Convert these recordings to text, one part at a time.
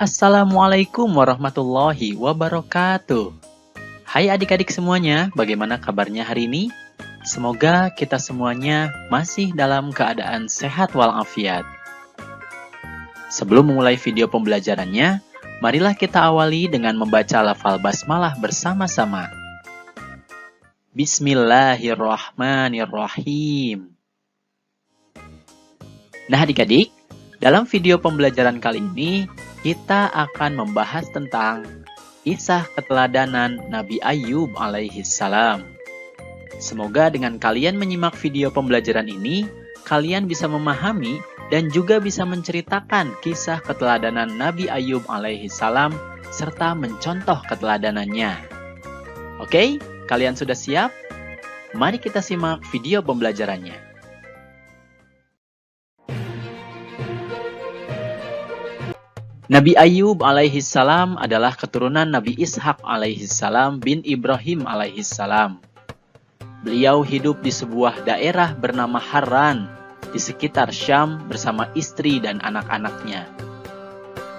Assalamualaikum warahmatullahi wabarakatuh. Hai adik-adik semuanya, bagaimana kabarnya hari ini? Semoga kita semuanya masih dalam keadaan sehat walafiat. Sebelum memulai video pembelajarannya, marilah kita awali dengan membaca lafal basmalah bersama-sama. Bismillahirrahmanirrahim. Nah adik-adik, dalam video pembelajaran kali ini, kita akan membahas tentang kisah keteladanan Nabi Ayub alaihissalam. Semoga dengan kalian menyimak video pembelajaran ini, kalian bisa memahami dan juga bisa menceritakan kisah keteladanan Nabi Ayub alaihissalam serta mencontoh keteladanannya. Oke, kalian sudah siap? Mari kita simak video pembelajarannya. Nabi Ayub alaihissalam adalah keturunan Nabi Ishak alaihissalam bin Ibrahim alaihissalam. Beliau hidup di sebuah daerah bernama Harran, di sekitar Syam bersama istri dan anak-anaknya.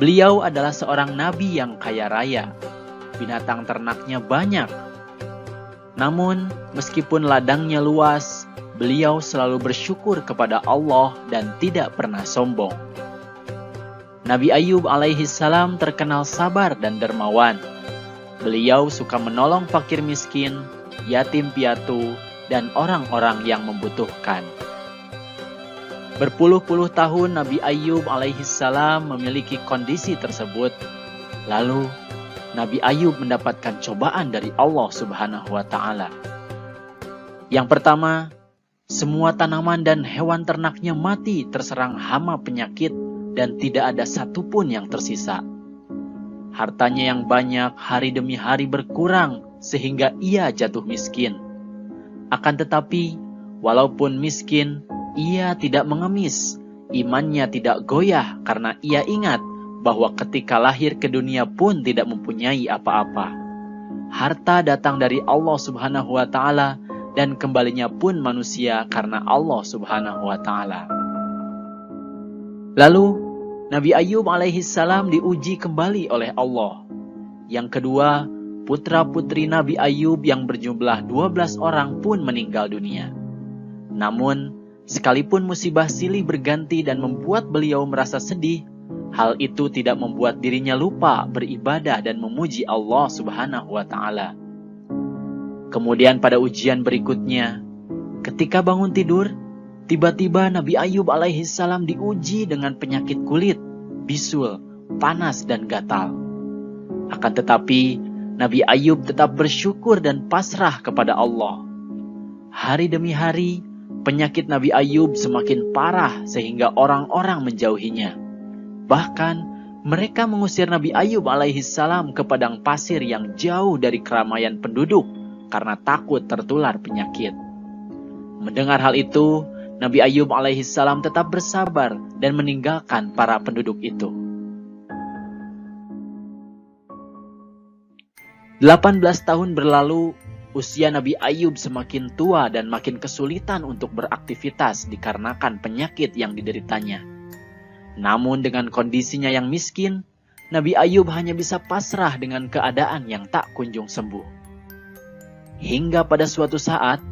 Beliau adalah seorang nabi yang kaya raya. Binatang ternaknya banyak. Namun, meskipun ladangnya luas, beliau selalu bersyukur kepada Allah dan tidak pernah sombong. Nabi Ayub alaihissalam terkenal sabar dan dermawan. Beliau suka menolong fakir miskin, yatim piatu, dan orang-orang yang membutuhkan. Berpuluh-puluh tahun Nabi Ayub alaihissalam memiliki kondisi tersebut. Lalu, Nabi Ayub mendapatkan cobaan dari Allah Subhanahu wa Ta'ala. Yang pertama, semua tanaman dan hewan ternaknya mati terserang hama penyakit dan tidak ada satupun yang tersisa. Hartanya yang banyak hari demi hari berkurang sehingga ia jatuh miskin. Akan tetapi, walaupun miskin, ia tidak mengemis. Imannya tidak goyah karena ia ingat bahwa ketika lahir ke dunia pun tidak mempunyai apa-apa. Harta datang dari Allah Subhanahu wa Ta'ala dan kembalinya pun manusia karena Allah Subhanahu wa Ta'ala. Lalu, Nabi Ayub alaihissalam diuji kembali oleh Allah. Yang kedua, putra-putri Nabi Ayub yang berjumlah 12 orang pun meninggal dunia. Namun, sekalipun musibah silih berganti dan membuat beliau merasa sedih, hal itu tidak membuat dirinya lupa beribadah dan memuji Allah Subhanahu wa Ta'ala. Kemudian pada ujian berikutnya, ketika bangun tidur, tiba-tiba Nabi Ayub alaihissalam diuji dengan penyakit kulit, bisul, panas, dan gatal. Akan tetapi, Nabi Ayub tetap bersyukur dan pasrah kepada Allah. Hari demi hari, penyakit Nabi Ayub semakin parah sehingga orang-orang menjauhinya. Bahkan, mereka mengusir Nabi Ayub alaihissalam ke padang pasir yang jauh dari keramaian penduduk karena takut tertular penyakit. Mendengar hal itu, Nabi Ayub alaihissalam tetap bersabar dan meninggalkan para penduduk itu. 18 tahun berlalu, usia Nabi Ayub semakin tua dan makin kesulitan untuk beraktivitas dikarenakan penyakit yang dideritanya. Namun dengan kondisinya yang miskin, Nabi Ayub hanya bisa pasrah dengan keadaan yang tak kunjung sembuh. Hingga pada suatu saat,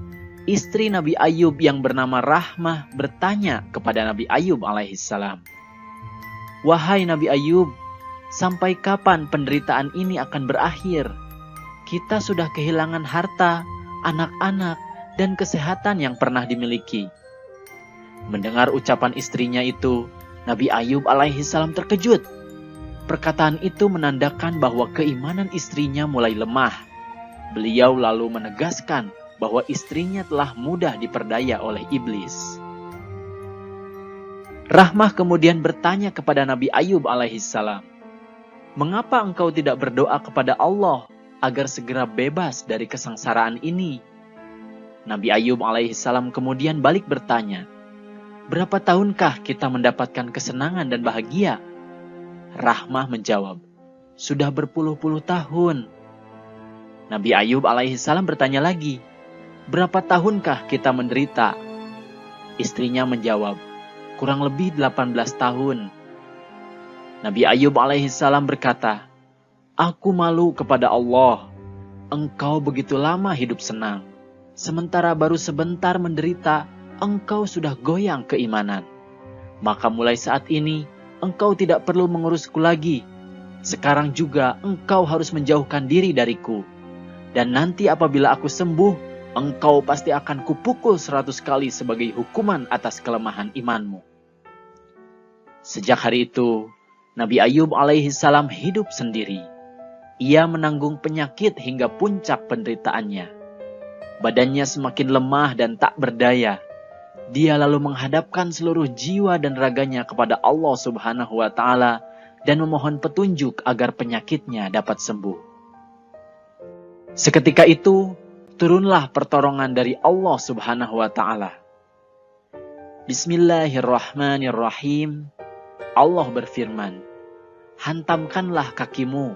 istri Nabi Ayub yang bernama Rahmah bertanya kepada Nabi Ayub alaihissalam, "Wahai Nabi Ayub, sampai kapan penderitaan ini akan berakhir? Kita sudah kehilangan harta, anak-anak, dan kesehatan yang pernah dimiliki." Mendengar ucapan istrinya itu, Nabi Ayub alaihissalam terkejut. Perkataan itu menandakan bahwa keimanan istrinya mulai lemah. Beliau lalu menegaskan bahwa istrinya telah mudah diperdaya oleh iblis. Rahmah kemudian bertanya kepada Nabi Ayub alaihissalam, "Mengapa engkau tidak berdoa kepada Allah agar segera bebas dari kesengsaraan ini?" Nabi Ayub alaihissalam kemudian balik bertanya, "Berapa tahunkah kita mendapatkan kesenangan dan bahagia?" Rahmah menjawab, "Sudah berpuluh-puluh tahun." Nabi Ayub alaihissalam bertanya lagi, "Berapa tahunkah kita menderita?" Istrinya menjawab, "Kurang lebih 18 tahun." Nabi Ayub alaihissalam berkata, "Aku malu kepada Allah. Engkau begitu lama hidup senang, sementara baru sebentar menderita, engkau sudah goyang keimanan. Maka mulai saat ini, engkau tidak perlu mengurusku lagi. Sekarang juga engkau harus menjauhkan diri dariku. Dan nanti apabila aku sembuh, engkau pasti akan kupukul 100 kali sebagai hukuman atas kelemahan imanmu." Sejak hari itu, Nabi Ayub alaihissalam hidup sendiri. Ia menanggung penyakit hingga puncak penderitaannya. Badannya semakin lemah dan tak berdaya. Dia lalu menghadapkan seluruh jiwa dan raganya kepada Allah Subhanahu wa Ta'ala dan memohon petunjuk agar penyakitnya dapat sembuh. Seketika itu, turunlah pertolongan dari Allah Subhanahu wa Ta'ala. Bismillahirrahmanirrahim. Allah berfirman, "Hantamkanlah kakimu.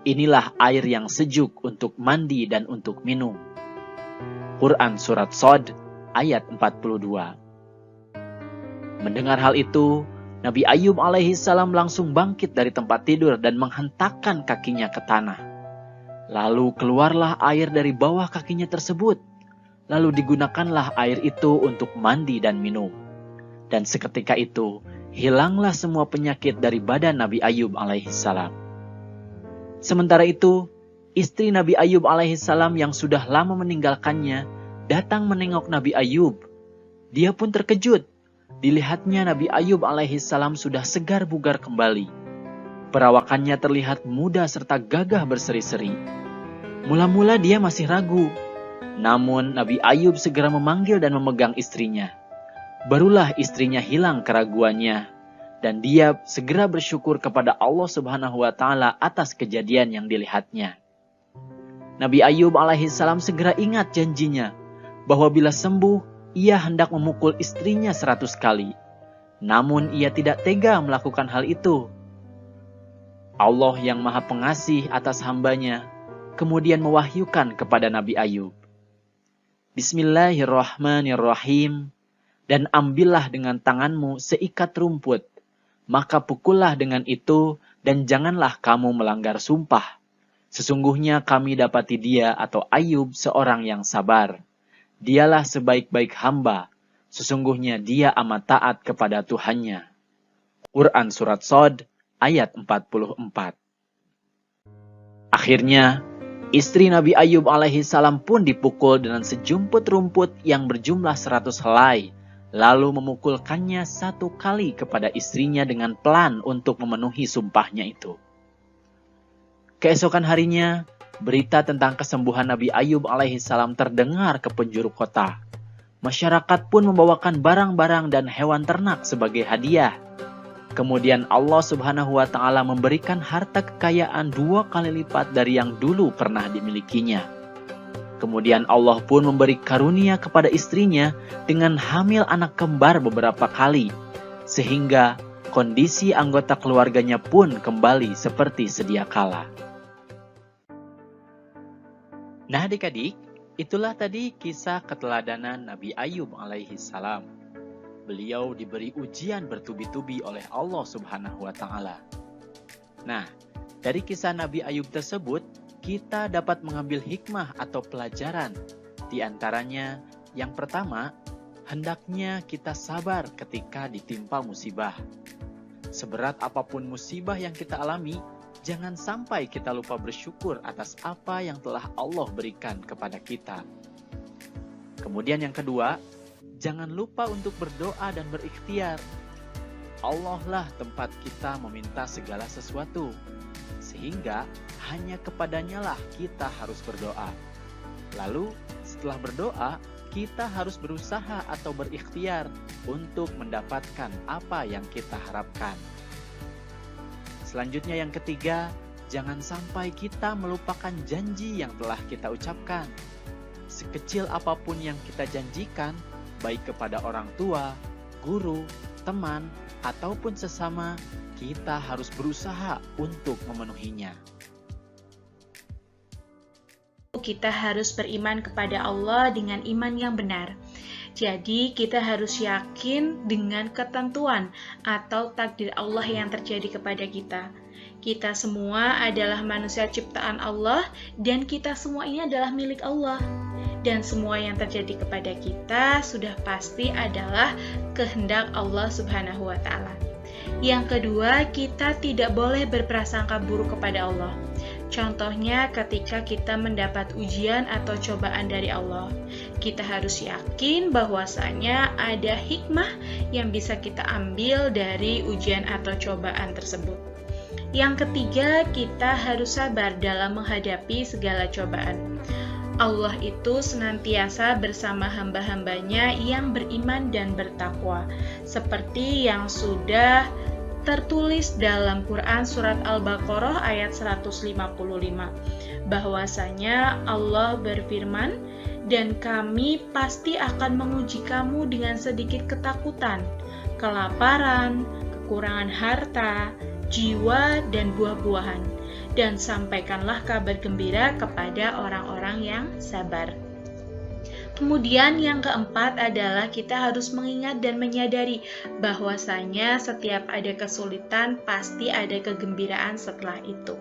Inilah air yang sejuk untuk mandi dan untuk minum." Quran Surat Shad ayat 42. Mendengar hal itu, Nabi Ayub alaihissalam langsung bangkit dari tempat tidur dan menghentakkan kakinya ke tanah. Lalu keluarlah air dari bawah kakinya tersebut. Lalu digunakanlah air itu untuk mandi dan minum. Dan seketika itu, hilanglah semua penyakit dari badan Nabi Ayub alaihissalam. Sementara itu, istri Nabi Ayub alaihissalam yang sudah lama meninggalkannya datang menengok Nabi Ayub. Dia pun terkejut. Dilihatnya Nabi Ayub alaihissalam sudah segar bugar kembali. Perawakannya terlihat muda serta gagah berseri-seri. Mula-mula dia masih ragu. Namun Nabi Ayub segera memanggil dan memegang istrinya. Barulah istrinya hilang keraguannya. Dan dia segera bersyukur kepada Allah Subhanahu wa Ta'ala atas kejadian yang dilihatnya. Nabi Ayub alaihissalam segera ingat janjinya bahwa bila sembuh, ia hendak memukul istrinya 100 kali. Namun ia tidak tega melakukan hal itu. Allah yang Maha Pengasih atas hambanya kemudian mewahyukan kepada Nabi Ayub, "Bismillahirrahmanirrahim. Dan ambillah dengan tanganmu seikat rumput, maka pukullah dengan itu dan janganlah kamu melanggar sumpah. Sesungguhnya kami dapati dia atau Ayub seorang yang sabar. Dialah sebaik-baik hamba. Sesungguhnya dia amat taat kepada Tuhannya." Quran Surat Shad ayat 44. Akhirnya, istri Nabi Ayub alaihissalam pun dipukul dengan sejumput rumput yang berjumlah 100 helai, lalu memukulkannya 1 kali kepada istrinya dengan pelan untuk memenuhi sumpahnya itu. Keesokan harinya, berita tentang kesembuhan Nabi Ayub alaihissalam terdengar ke penjuru kota. Masyarakat pun membawakan barang-barang dan hewan ternak sebagai hadiah. Kemudian Allah Subhanahu wa Ta'ala memberikan harta kekayaan 2 kali lipat dari yang dulu pernah dimilikinya. Kemudian Allah pun memberi karunia kepada istrinya dengan hamil anak kembar beberapa kali, sehingga kondisi anggota keluarganya pun kembali seperti sedia kala. Nah adik-adik, itulah tadi kisah keteladanan Nabi Ayub alaihissalam. Beliau diberi ujian bertubi-tubi oleh Allah Subhanahu wa Ta'ala. Nah, dari kisah Nabi Ayub tersebut, kita dapat mengambil hikmah atau pelajaran. Di antaranya, yang pertama, hendaknya kita sabar ketika ditimpa musibah. Seberat apapun musibah yang kita alami, jangan sampai kita lupa bersyukur atas apa yang telah Allah berikan kepada kita. Kemudian yang kedua, jangan lupa untuk berdoa dan berikhtiar. Allah lah tempat kita meminta segala sesuatu, sehingga hanya kepadanya lah kita harus berdoa. Lalu setelah berdoa, kita harus berusaha atau berikhtiar untuk mendapatkan apa yang kita harapkan. Selanjutnya yang ketiga, jangan sampai kita melupakan janji yang telah kita ucapkan. Sekecil apapun yang kita janjikan, baik kepada orang tua, guru, teman, ataupun sesama, kita harus berusaha untuk memenuhinya. Kita harus beriman kepada Allah dengan iman yang benar. Jadi kita harus yakin dengan ketentuan atau takdir Allah yang terjadi kepada kita. Kita semua adalah manusia ciptaan Allah dan kita semua ini adalah milik Allah. Dan semua yang terjadi kepada kita sudah pasti adalah kehendak Allah Subhanahu wa Ta'ala. Yang kedua, kita tidak boleh berprasangka buruk kepada Allah. Contohnya ketika kita mendapat ujian atau cobaan dari Allah, kita harus yakin bahwasanya ada hikmah yang bisa kita ambil dari ujian atau cobaan tersebut. Yang ketiga, kita harus sabar dalam menghadapi segala cobaan. Allah itu senantiasa bersama hamba-hambanya yang beriman dan bertakwa, seperti yang sudah tertulis dalam Quran Surat Al-Baqarah ayat 155, bahwasanya Allah berfirman, dan kami pasti akan menguji kamu dengan sedikit ketakutan, kelaparan, kekurangan harta, jiwa, dan buah-buahan, dan sampaikanlah kabar gembira kepada orang-orang yang sabar. Kemudian yang keempat adalah kita harus mengingat dan menyadari bahwasanya setiap ada kesulitan pasti ada kegembiraan setelah itu.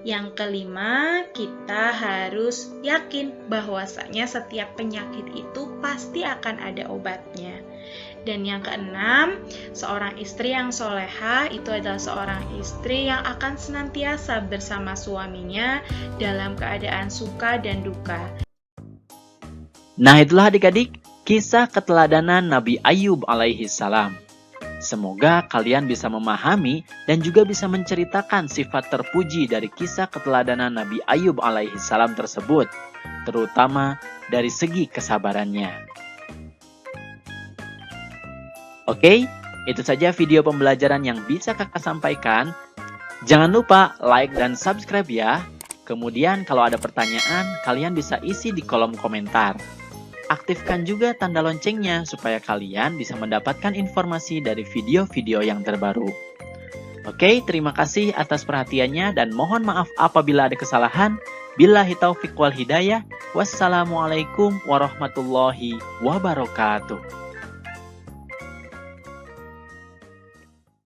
Yang kelima, kita harus yakin bahwasanya setiap penyakit itu pasti akan ada obatnya. Dan yang keenam, seorang istri yang solehah itu adalah seorang istri yang akan senantiasa bersama suaminya dalam keadaan suka dan duka. Nah, itulah adik-adik kisah keteladanan Nabi Ayub alaihi salam. Semoga kalian bisa memahami dan juga bisa menceritakan sifat terpuji dari kisah keteladanan Nabi Ayub alaihi salam tersebut, terutama dari segi kesabarannya. Oke, itu saja video pembelajaran yang bisa kakak sampaikan. Jangan lupa like dan subscribe ya. Kemudian kalau ada pertanyaan, kalian bisa isi di kolom komentar. Aktifkan juga tanda loncengnya supaya kalian bisa mendapatkan informasi dari video-video yang terbaru. Oke, terima kasih atas perhatiannya dan mohon maaf apabila ada kesalahan. Billahi taufiq wal hidayah. Wassalamualaikum warahmatullahi wabarakatuh.